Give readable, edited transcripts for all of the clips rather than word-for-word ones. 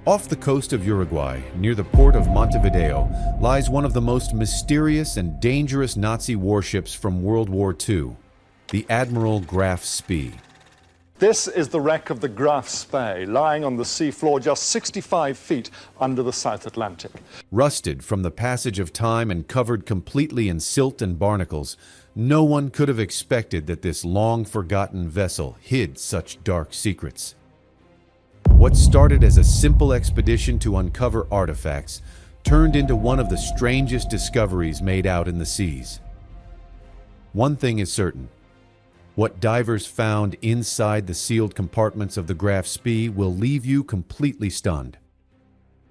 Off the coast of Uruguay, near the port of Montevideo, lies one of the most mysterious and dangerous Nazi warships from World War II, the Admiral Graf Spee. This is the wreck of the Graf Spee, lying on the seafloor just 65 feet under the South Atlantic. Rusted from the passage of time and covered completely in silt and barnacles, no one could have expected that this long-forgotten vessel hid such dark secrets. What started as a simple expedition to uncover artifacts turned into one of the strangest discoveries made out in the seas. One thing is certain. What divers found inside the sealed compartments of the Graf Spee will leave you completely stunned.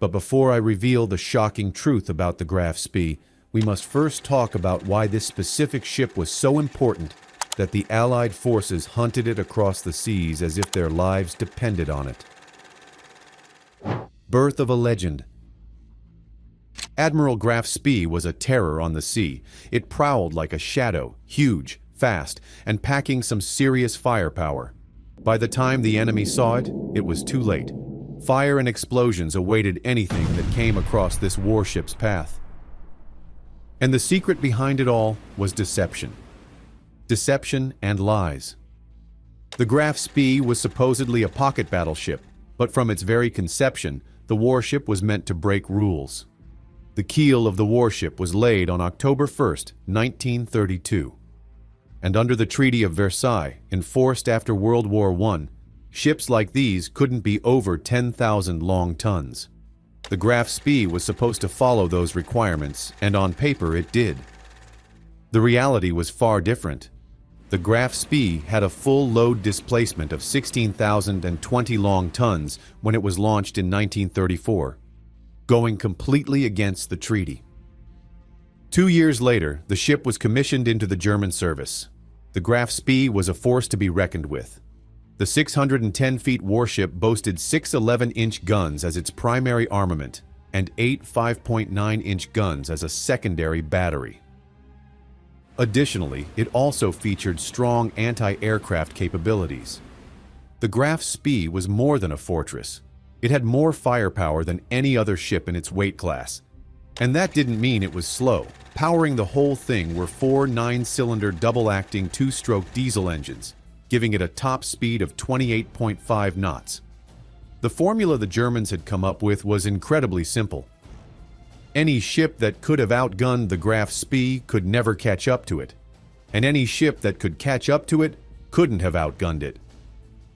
But before I reveal the shocking truth about the Graf Spee, we must first talk about why this specific ship was so important that the Allied forces hunted it across the seas as if their lives depended on it. Birth of a legend. Admiral Graf Spee was a terror on the sea. It prowled like a shadow, huge, fast, and packing some serious firepower. By the time the enemy saw it, it was too late. Fire and explosions awaited anything that came across this warship's path. And the secret behind it all was deception. Deception and lies. The Graf Spee was supposedly a pocket battleship, but from its very conception, the warship was meant to break rules. The keel of the warship was laid on October 1st, 1932. And under the Treaty of Versailles, enforced after World War I, ships like these couldn't be over 10,000 long tons. The Graf Spee was supposed to follow those requirements, and on paper it did. The reality was far different. The Graf Spee had a full load displacement of 16,020 long tons when it was launched in 1934, going completely against the treaty. 2 years later, the ship was commissioned into the German service. The Graf Spee was a force to be reckoned with. The 610-feet warship boasted 6 11-inch guns as its primary armament and 8 5.9-inch guns as a secondary battery. Additionally, it also featured strong anti-aircraft capabilities. The Graf Spee was more than a fortress. It had more firepower than any other ship in its weight class. And that didn't mean it was slow. Powering the whole thing were 4 9-cylinder double-acting 2-stroke diesel engines, giving it a top speed of 28.5 knots. The formula the Germans had come up with was incredibly simple. Any ship that could have outgunned the Graf Spee could never catch up to it, and any ship that could catch up to it couldn't have outgunned it.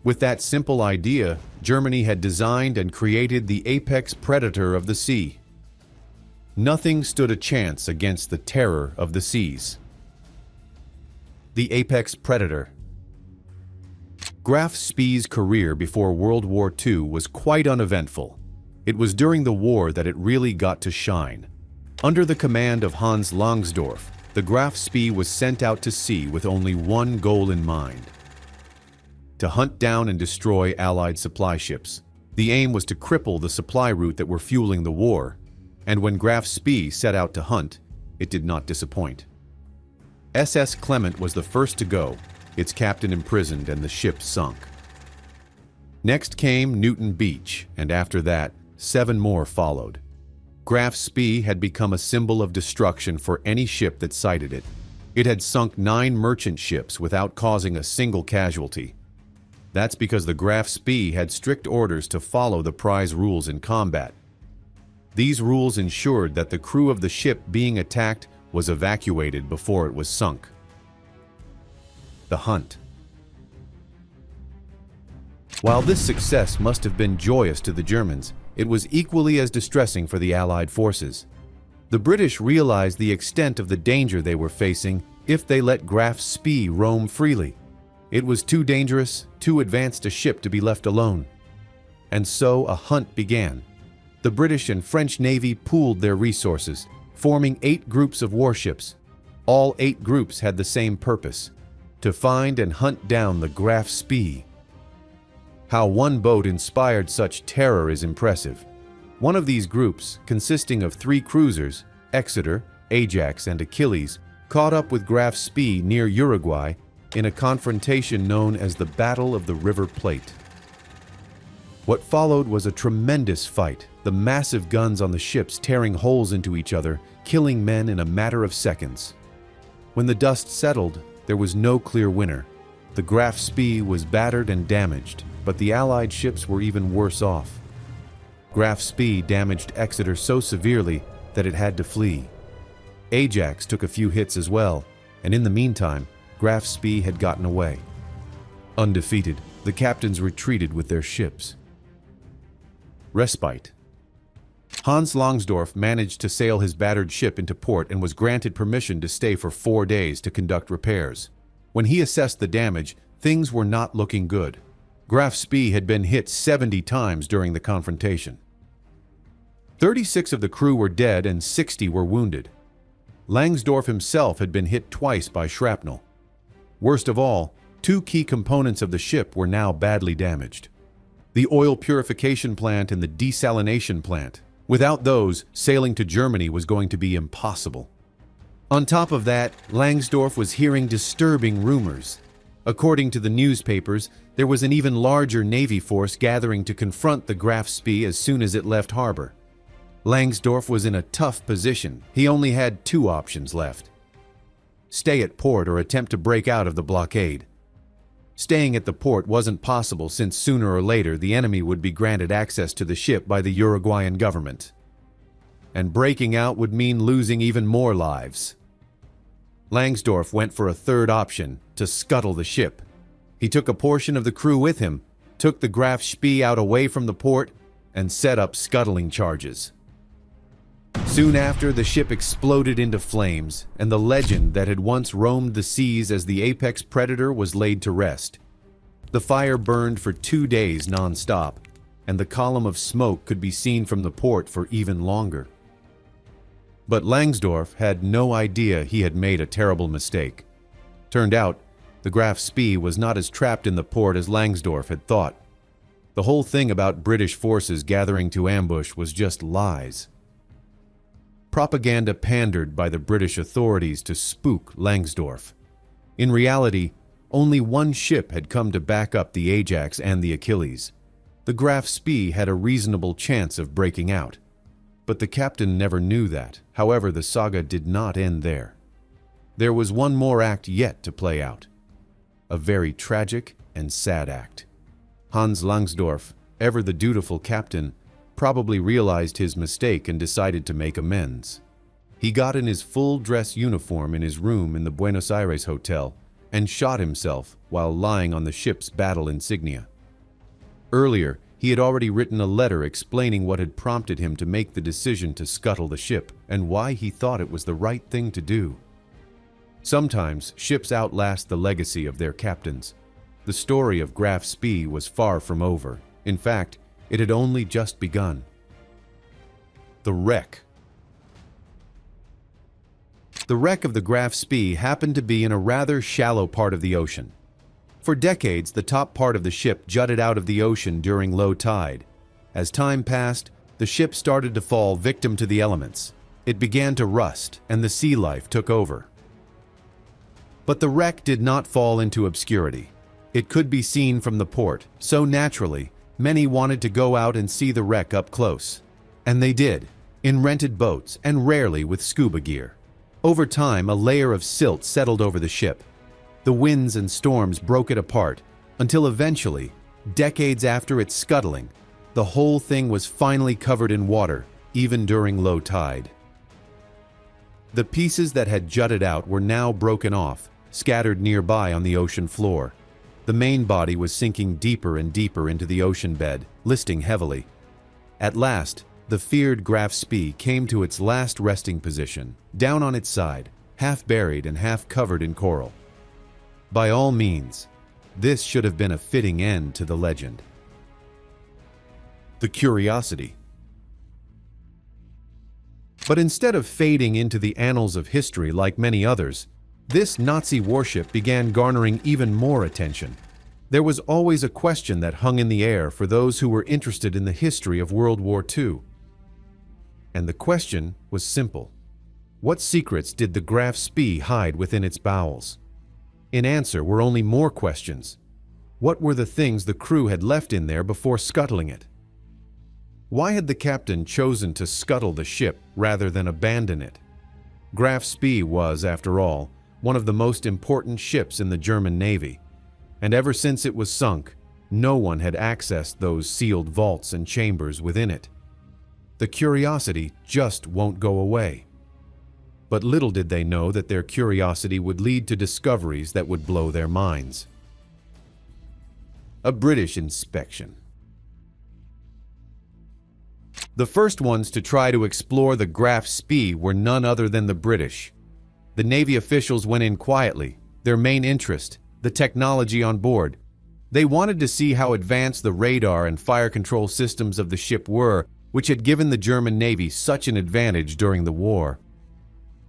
With that simple idea, Germany had designed and created the apex predator of the sea. Nothing stood a chance against the terror of the seas. The apex predator. Graf Spee's career before World War II was quite uneventful. It was during the war that it really got to shine. Under the command of Hans Langsdorff, the Graf Spee was sent out to sea with only one goal in mind: to hunt down and destroy Allied supply ships. The aim was to cripple the supply route that were fueling the war, and when Graf Spee set out to hunt, it did not disappoint. SS Clement was the first to go, its captain imprisoned and the ship sunk. Next came Newton Beach, and after that, 7 more followed. Graf Spee had become a symbol of destruction for any ship that sighted it. It had sunk 9 merchant ships without causing a single casualty. That's because the Graf Spee had strict orders to follow the prize rules in combat. These rules ensured that the crew of the ship being attacked was evacuated before it was sunk. The hunt. While this success must have been joyous to the Germans, it was equally as distressing for the Allied forces. The British realized the extent of the danger they were facing if they let Graf Spee roam freely. It was too dangerous, too advanced a ship to be left alone. And so a hunt began. The British and French Navy pooled their resources, forming 8 groups of warships. All 8 groups had the same purpose: to find and hunt down the Graf Spee. How one boat inspired such terror is impressive. One of these groups, consisting of 3 cruisers, Exeter, Ajax, and Achilles, caught up with Graf Spee near Uruguay in a confrontation known as the Battle of the River Plate. What followed was a tremendous fight, the massive guns on the ships tearing holes into each other, killing men in a matter of seconds. When the dust settled, there was no clear winner. The Graf Spee was battered and damaged, but the Allied ships were even worse off. Graf Spee damaged Exeter so severely that it had to flee. Ajax took a few hits as well, and in the meantime, Graf Spee had gotten away. Undefeated, the captains retreated with their ships. Respite. Hans Langsdorff managed to sail his battered ship into port and was granted permission to stay for 4 days to conduct repairs. When he assessed the damage, things were not looking good. Graf Spee had been hit 70 times during the confrontation. 36 of the crew were dead and 60 were wounded. Langsdorff himself had been hit twice by shrapnel. Worst of all, 2 key components of the ship were now badly damaged: the oil purification plant and the desalination plant. Without those, sailing to Germany was going to be impossible. On top of that, Langsdorff was hearing disturbing rumors. According to the newspapers, there was an even larger Navy force gathering to confront the Graf Spee as soon as it left harbor. Langsdorff was in a tough position. He only had 2 options left: stay at port or attempt to break out of the blockade. Staying at the port wasn't possible since sooner or later the enemy would be granted access to the ship by the Uruguayan government. And breaking out would mean losing even more lives. Langsdorff went for a third option: to scuttle the ship. He took a portion of the crew with him, took the Graf Spee out away from the port, and set up scuttling charges. Soon after, the ship exploded into flames, and the legend that had once roamed the seas as the apex predator was laid to rest. The fire burned for 2 days non-stop, and the column of smoke could be seen from the port for even longer. But Langsdorff had no idea he had made a terrible mistake. Turned out, the Graf Spee was not as trapped in the port as Langsdorff had thought. The whole thing about British forces gathering to ambush was just lies. Propaganda pandered by the British authorities to spook Langsdorff. In reality, only 1 ship had come to back up the Ajax and the Achilles. The Graf Spee had a reasonable chance of breaking out. But the captain never knew that. However, the saga did not end there. There was one more act yet to play out. A very tragic and sad act. Hans Langsdorff, ever the dutiful captain, probably realized his mistake and decided to make amends. He got in his full dress uniform in his room in the Buenos Aires hotel and shot himself while lying on the ship's battle insignia. Earlier, he had already written a letter explaining what had prompted him to make the decision to scuttle the ship and why he thought it was the right thing to do. Sometimes ships outlast the legacy of their captains. The story of Graf Spee was far from over. In fact, it had only just begun. The wreck. The wreck of the Graf Spee happened to be in a rather shallow part of the ocean. For decades, the top part of the ship jutted out of the ocean during low tide. As time passed, the ship started to fall victim to the elements. It began to rust, and the sea life took over. But the wreck did not fall into obscurity. It could be seen from the port, so naturally, many wanted to go out and see the wreck up close. And they did, in rented boats and rarely with scuba gear. Over time, a layer of silt settled over the ship. The winds and storms broke it apart, until eventually, decades after its scuttling, the whole thing was finally covered in water, even during low tide. The pieces that had jutted out were now broken off, scattered nearby on the ocean floor. The main body was sinking deeper and deeper into the ocean bed, listing heavily. At last, the feared Graf Spee came to its last resting position, down on its side, half buried and half covered in coral. By all means, this should have been a fitting end to the legend. The curiosity. But instead of fading into the annals of history like many others, this Nazi warship began garnering even more attention. There was always a question that hung in the air for those who were interested in the history of World War II. And the question was simple. What secrets did the Graf Spee hide within its bowels? In answer were only more questions. What were the things the crew had left in there before scuttling it? Why had the captain chosen to scuttle the ship rather than abandon it? Graf Spee was, after all, one of the most important ships in the German Navy, and ever since it was sunk, no one had accessed those sealed vaults and chambers within it. The curiosity just won't go away. But little did they know that their curiosity would lead to discoveries that would blow their minds. A British inspection. The first ones to try to explore the Graf Spee were none other than the British. The Navy officials went in quietly, their main interest, the technology on board. They wanted to see how advanced the radar and fire control systems of the ship were, which had given the German Navy such an advantage during the war.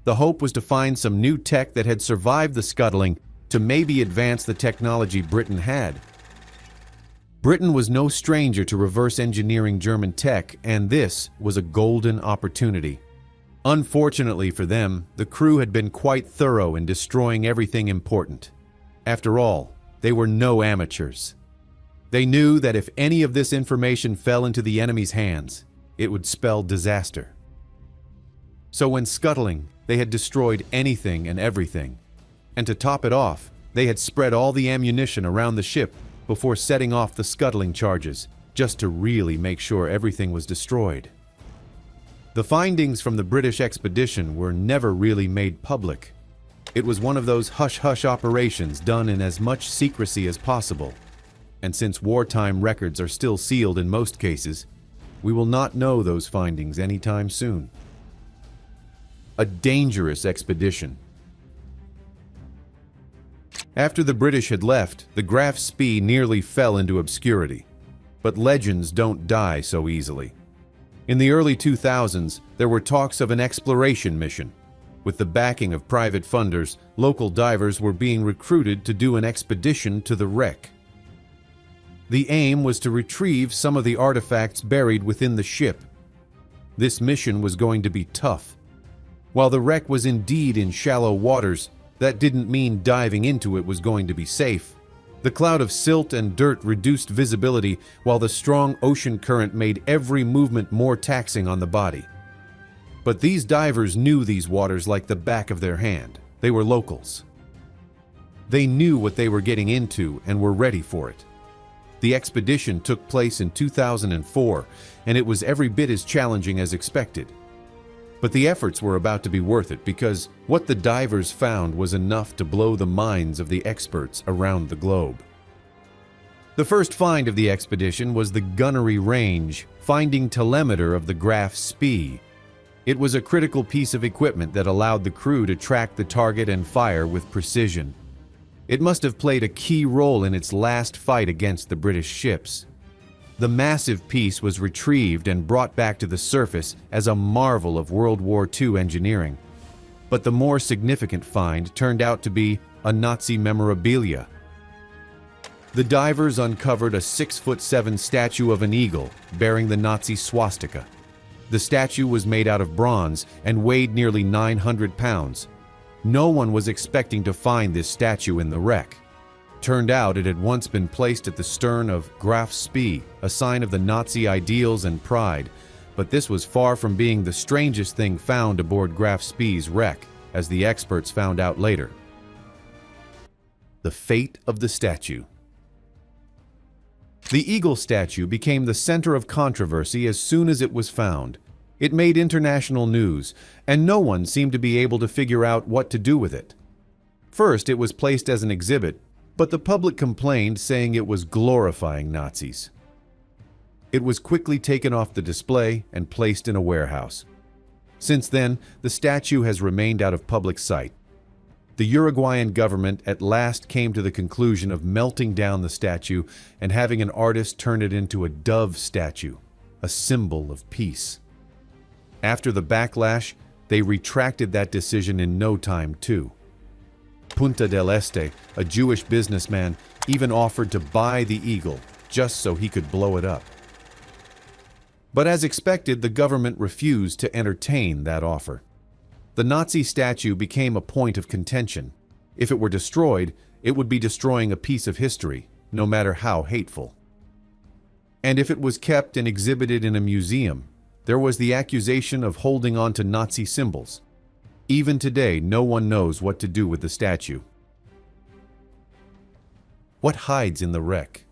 The hope was to find some new tech that had survived the scuttling to maybe advance the technology Britain had. Britain was no stranger to reverse engineering German tech, and this was a golden opportunity. Unfortunately for them, the crew had been quite thorough in destroying everything important. After all, they were no amateurs. They knew that if any of this information fell into the enemy's hands, it would spell disaster. So when scuttling, they had destroyed anything and everything. And to top it off, they had spread all the ammunition around the ship before setting off the scuttling charges, just to really make sure everything was destroyed. The findings from the British expedition were never really made public. It was one of those hush-hush operations done in as much secrecy as possible. And since wartime records are still sealed in most cases, we will not know those findings anytime soon. A dangerous expedition. After the British had left, the Graf Spee nearly fell into obscurity. But legends don't die so easily. In the early 2000s, there were talks of an exploration mission. With the backing of private funders, local divers were being recruited to do an expedition to the wreck. The aim was to retrieve some of the artifacts buried within the ship. This mission was going to be tough. While the wreck was indeed in shallow waters, that didn't mean diving into it was going to be safe. The cloud of silt and dirt reduced visibility, while the strong ocean current made every movement more taxing on the body. But these divers knew these waters like the back of their hand. They were locals. They knew what they were getting into and were ready for it. The expedition took place in 2004, and it was every bit as challenging as expected. But the efforts were about to be worth it because what the divers found was enough to blow the minds of the experts around the globe. The first find of the expedition was the gunnery range, finding telemeter of the Graf Spee. It was a critical piece of equipment that allowed the crew to track the target and fire with precision. It must have played a key role in its last fight against the British ships. The massive piece was retrieved and brought back to the surface as a marvel of World War II engineering. But the more significant find turned out to be a Nazi memorabilia. The divers uncovered a 6'7" statue of an eagle bearing the Nazi swastika. The statue was made out of bronze and weighed nearly 900 pounds. No one was expecting to find this statue in the wreck. Turned out it had once been placed at the stern of Graf Spee, a sign of the Nazi ideals and pride, but this was far from being the strangest thing found aboard Graf Spee's wreck, as the experts found out later. The fate of the statue. The eagle statue became the center of controversy as soon as it was found. It made international news, and no one seemed to be able to figure out what to do with it. First, it was placed as an exhibit, but the public complained, saying it was glorifying Nazis. It was quickly taken off the display and placed in a warehouse. Since then, the statue has remained out of public sight. The Uruguayan government at last came to the conclusion of melting down the statue and having an artist turn it into a dove statue, a symbol of peace. After the backlash, they retracted that decision in no time, too. Punta del Este, a Jewish businessman, even offered to buy the eagle just so he could blow it up. But as expected, the government refused to entertain that offer. The Nazi statue became a point of contention. If it were destroyed, it would be destroying a piece of history, no matter how hateful. And if it was kept and exhibited in a museum, there was the accusation of holding on to Nazi symbols. Even today, no one knows what to do with the statue. What hides in the wreck?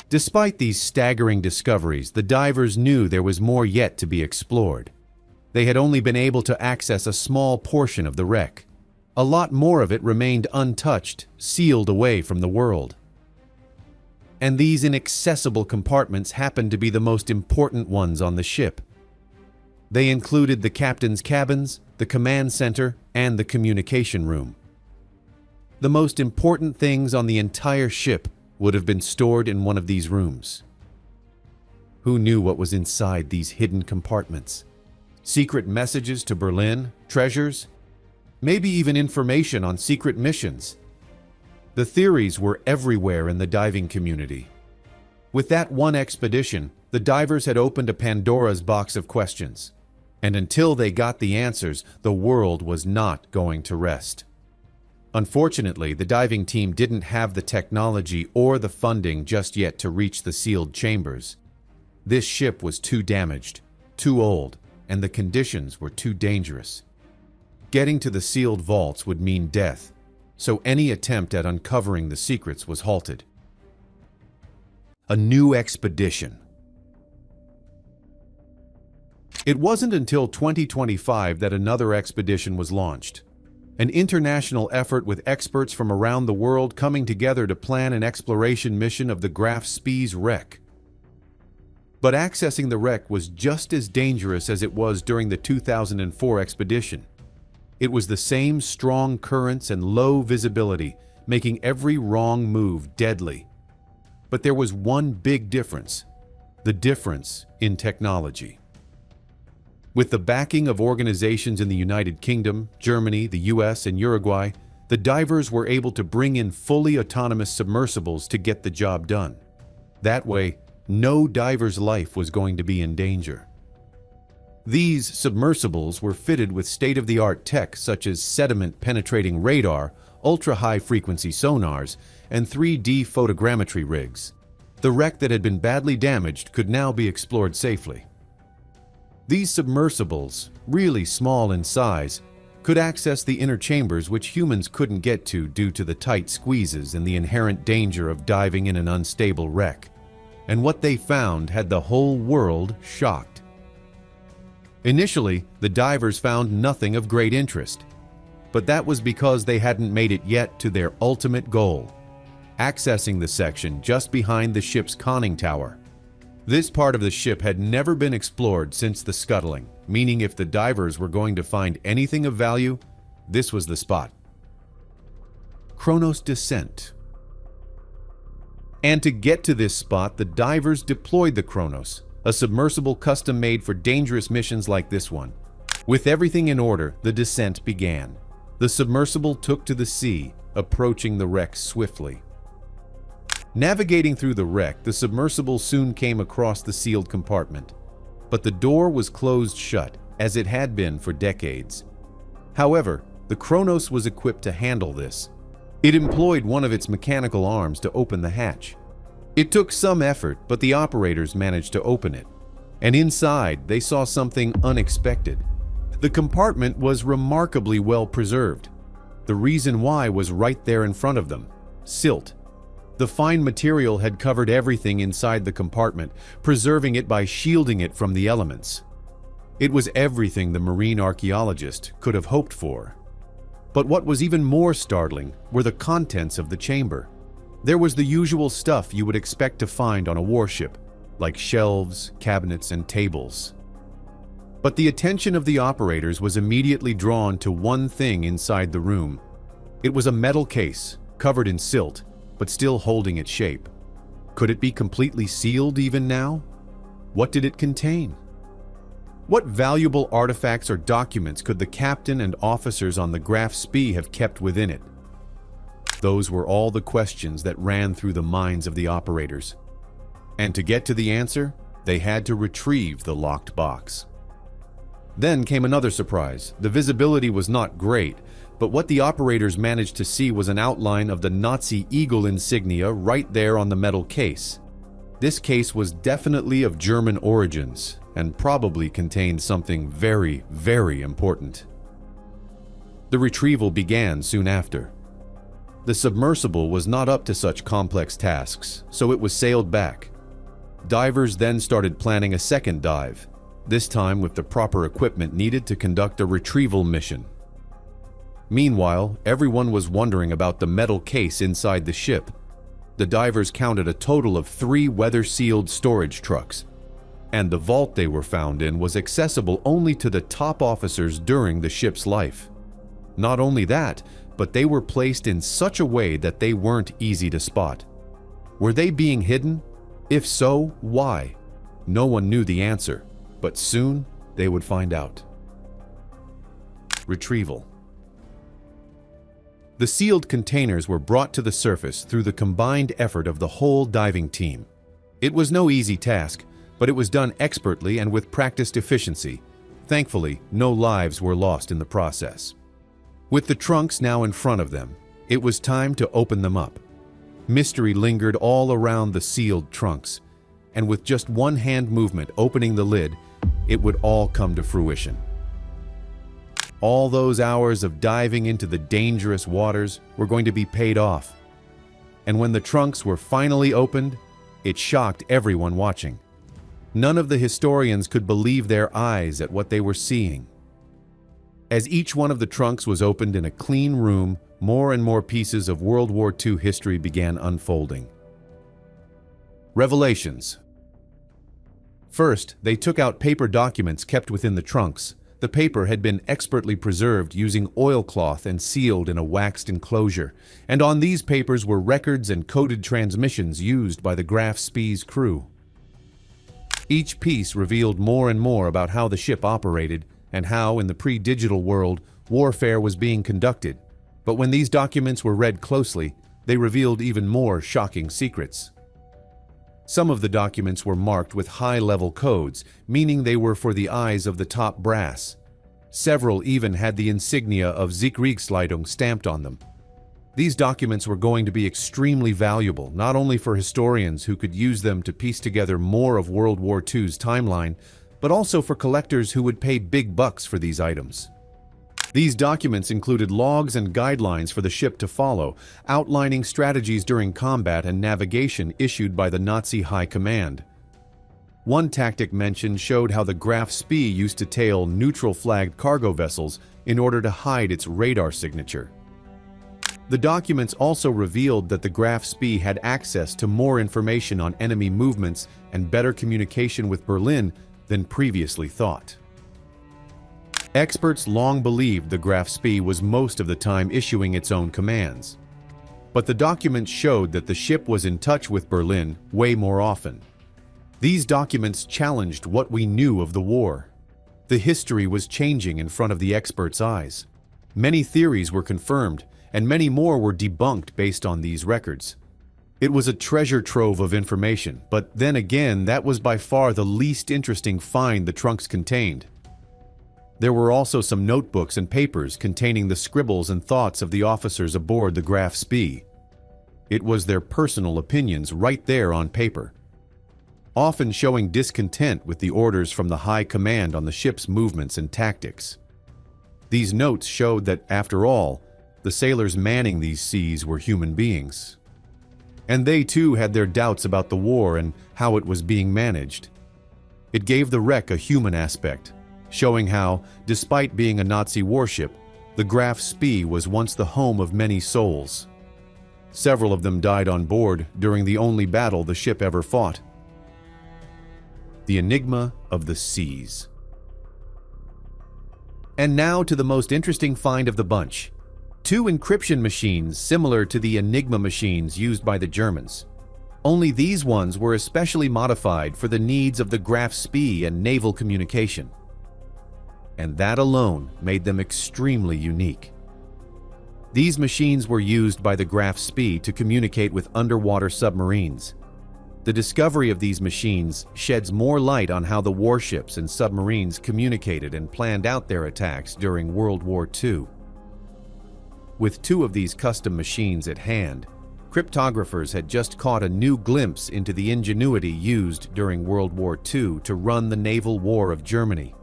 Despite these staggering discoveries, the divers knew there was more yet to be explored. They had only been able to access a small portion of the wreck. A lot more of it remained untouched, sealed away from the world. And these inaccessible compartments happened to be the most important ones on the ship. They included the captain's cabins, the command center, and the communication room. The most important things on the entire ship would have been stored in one of these rooms. Who knew what was inside these hidden compartments? Secret messages to Berlin, treasures, maybe even information on secret missions. The theories were everywhere in the diving community. With that one expedition, the divers had opened a Pandora's box of questions. And until they got the answers, the world was not going to rest. Unfortunately, the diving team didn't have the technology or the funding just yet to reach the sealed chambers. This ship was too damaged, too old, and the conditions were too dangerous. Getting to the sealed vaults would mean death, so any attempt at uncovering the secrets was halted. A new expedition. It wasn't until 2025 that another expedition was launched. An international effort with experts from around the world coming together to plan an exploration mission of the Graf Spee's wreck. But accessing the wreck was just as dangerous as it was during the 2004 expedition. It was the same strong currents and low visibility, making every wrong move deadly. But there was one big difference: the difference in technology. With the backing of organizations in the United Kingdom, Germany, the US, and Uruguay, the divers were able to bring in fully autonomous submersibles to get the job done. That way, no diver's life was going to be in danger. These submersibles were fitted with state-of-the-art tech such as sediment-penetrating radar, ultra-high-frequency sonars, and 3D photogrammetry rigs. The wreck that had been badly damaged could now be explored safely. These submersibles, really small in size, could access the inner chambers which humans couldn't get to due to the tight squeezes and the inherent danger of diving in an unstable wreck. And what they found had the whole world shocked. Initially, the divers found nothing of great interest, but that was because they hadn't made it yet to their ultimate goal: accessing the section just behind the ship's conning tower. This part of the ship had never been explored since the scuttling, meaning if the divers were going to find anything of value, this was the spot. Kronos Descent. And to get to this spot, the divers deployed the Kronos, a submersible custom-made for dangerous missions like this one. With everything in order, the descent began. The submersible took to the sea, approaching the wreck swiftly. Navigating through the wreck, the submersible soon came across the sealed compartment. But the door was closed shut, as it had been for decades. However, the Kronos was equipped to handle this. It employed one of its mechanical arms to open the hatch. It took some effort, but the operators managed to open it. And inside, they saw something unexpected. The compartment was remarkably well preserved. The reason why was right there in front of them: silt. The fine material had covered everything inside the compartment, preserving it by shielding it from the elements. It was everything the marine archaeologist could have hoped for. But what was even more startling were the contents of the chamber. There was the usual stuff you would expect to find on a warship, like shelves, cabinets, and tables. But the attention of the operators was immediately drawn to one thing inside the room. It was a metal case, covered in silt, but still holding its shape. Could it be completely sealed even now? What did it contain? What valuable artifacts or documents could the captain and officers on the Graf Spee have kept within it? Those were all the questions that ran through the minds of the operators. And to get to the answer, they had to retrieve the locked box. Then came another surprise. The visibility was not great, but what the operators managed to see was an outline of the Nazi eagle insignia right there on the metal case. This case was definitely of German origins and probably contained something very, very important. The retrieval began soon after. The submersible was not up to such complex tasks, so it was sailed back. Divers then started planning a second dive, this time with the proper equipment needed to conduct a retrieval mission. Meanwhile, everyone was wondering about the metal case inside the ship. The divers counted a total of 3 weather-sealed storage trucks, and the vault they were found in was accessible only to the top officers during the ship's life. Not only that, but they were placed in such a way that they weren't easy to spot. Were they being hidden? If so, why? No one knew the answer, but soon they would find out. Retrieval. The sealed containers were brought to the surface through the combined effort of the whole diving team. It was no easy task, but it was done expertly and with practiced efficiency. Thankfully, no lives were lost in the process. With the trunks now in front of them, it was time to open them up. Mystery lingered all around the sealed trunks, and with just one hand movement opening the lid, it would all come to fruition. All those hours of diving into the dangerous waters were going to be paid off. And when the trunks were finally opened, it shocked everyone watching. None of the historians could believe their eyes at what they were seeing. As each one of the trunks was opened in a clean room, more and more pieces of World War II history began unfolding. Revelations. First, they took out paper documents kept within the trunks. The paper had been expertly preserved using oilcloth and sealed in a waxed enclosure, and on these papers were records and coded transmissions used by the Graf Spee's crew. Each piece revealed more and more about how the ship operated and how, in the pre-digital world, warfare was being conducted. But when these documents were read closely, they revealed even more shocking secrets. Some of the documents were marked with high-level codes, meaning they were for the eyes of the top brass. Several even had the insignia of Siegkriegsleitung stamped on them. These documents were going to be extremely valuable, not only for historians who could use them to piece together more of World War II's timeline, but also for collectors who would pay big bucks for these items. These documents included logs and guidelines for the ship to follow, outlining strategies during combat and navigation issued by the Nazi High Command. One tactic mentioned showed how the Graf Spee used to tail neutral-flagged cargo vessels in order to hide its radar signature. The documents also revealed that the Graf Spee had access to more information on enemy movements and better communication with Berlin than previously thought. Experts long believed the Graf Spee was most of the time issuing its own commands. But the documents showed that the ship was in touch with Berlin way more often. These documents challenged what we knew of the war. The history was changing in front of the experts' eyes. Many theories were confirmed, and many more were debunked based on these records. It was a treasure trove of information, but then again, that was by far the least interesting find the trunks contained. There were also some notebooks and papers containing the scribbles and thoughts of the officers aboard the Graf Spee. It was their personal opinions right there on paper, often showing discontent with the orders from the high command on the ship's movements and tactics. These notes showed that, after all, the sailors manning these seas were human beings. And they too had their doubts about the war and how it was being managed. It gave the wreck a human aspect, showing how, despite being a Nazi warship, the Graf Spee was once the home of many souls. Several of them died on board during the only battle the ship ever fought. The Enigma of the Seas. And now to the most interesting find of the bunch. 2 encryption machines similar to the Enigma machines used by the Germans. Only these ones were especially modified for the needs of the Graf Spee and naval communication. And that alone made them extremely unique. These machines were used by the Graf Spee to communicate with underwater submarines. The discovery of these machines sheds more light on how the warships and submarines communicated and planned out their attacks during World War II. With two of these custom machines at hand, cryptographers had just caught a new glimpse into the ingenuity used during World War II to run the naval war of Germany.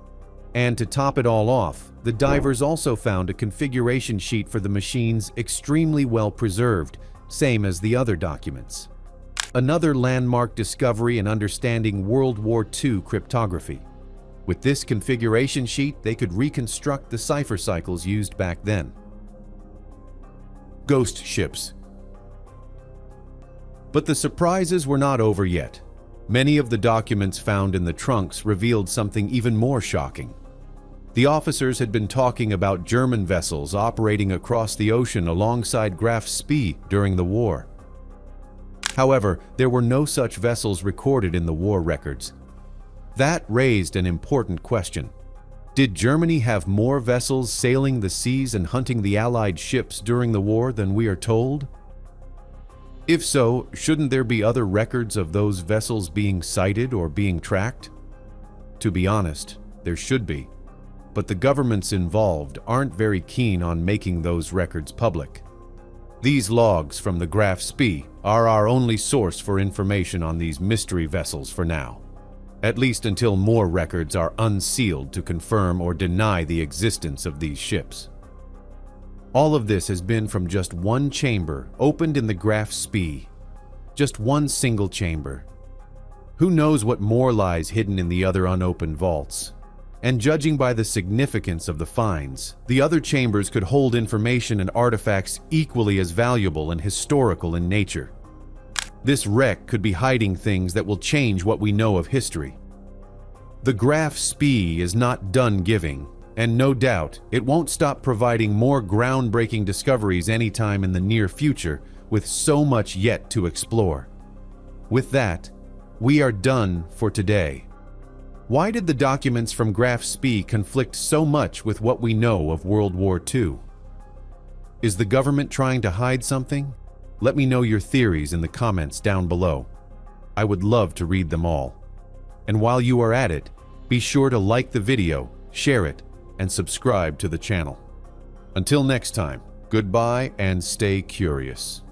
And to top it all off, the divers also found a configuration sheet for the machines extremely well preserved, same as the other documents. Another landmark discovery in understanding World War II cryptography. With this configuration sheet, they could reconstruct the cipher cycles used back then. Ghost ships. But the surprises were not over yet. Many of the documents found in the trunks revealed something even more shocking. The officers had been talking about German vessels operating across the ocean alongside Graf Spee during the war. However, there were no such vessels recorded in the war records. That raised an important question. Did Germany have more vessels sailing the seas and hunting the Allied ships during the war than we are told? If so, shouldn't there be other records of those vessels being sighted or being tracked? To be honest, there should be. But the governments involved aren't very keen on making those records public. These logs from the Graf Spee are our only source for information on these mystery vessels for now. At least until more records are unsealed to confirm or deny the existence of these ships. All of this has been from just one chamber opened in the Graf Spee. Just one single chamber. Who knows what more lies hidden in the other unopened vaults? And judging by the significance of the finds, the other chambers could hold information and artifacts equally as valuable and historical in nature. This wreck could be hiding things that will change what we know of history. The Graf Spee is not done giving, and no doubt it won't stop providing more groundbreaking discoveries anytime in the near future, with so much yet to explore. With that, we are done for today. Why did the documents from Graf Spee conflict so much with what we know of World War II? Is the government trying to hide something? Let me know your theories in the comments down below. I would love to read them all. And while you are at it, be sure to like the video, share it, and subscribe to the channel. Until next time, goodbye and stay curious.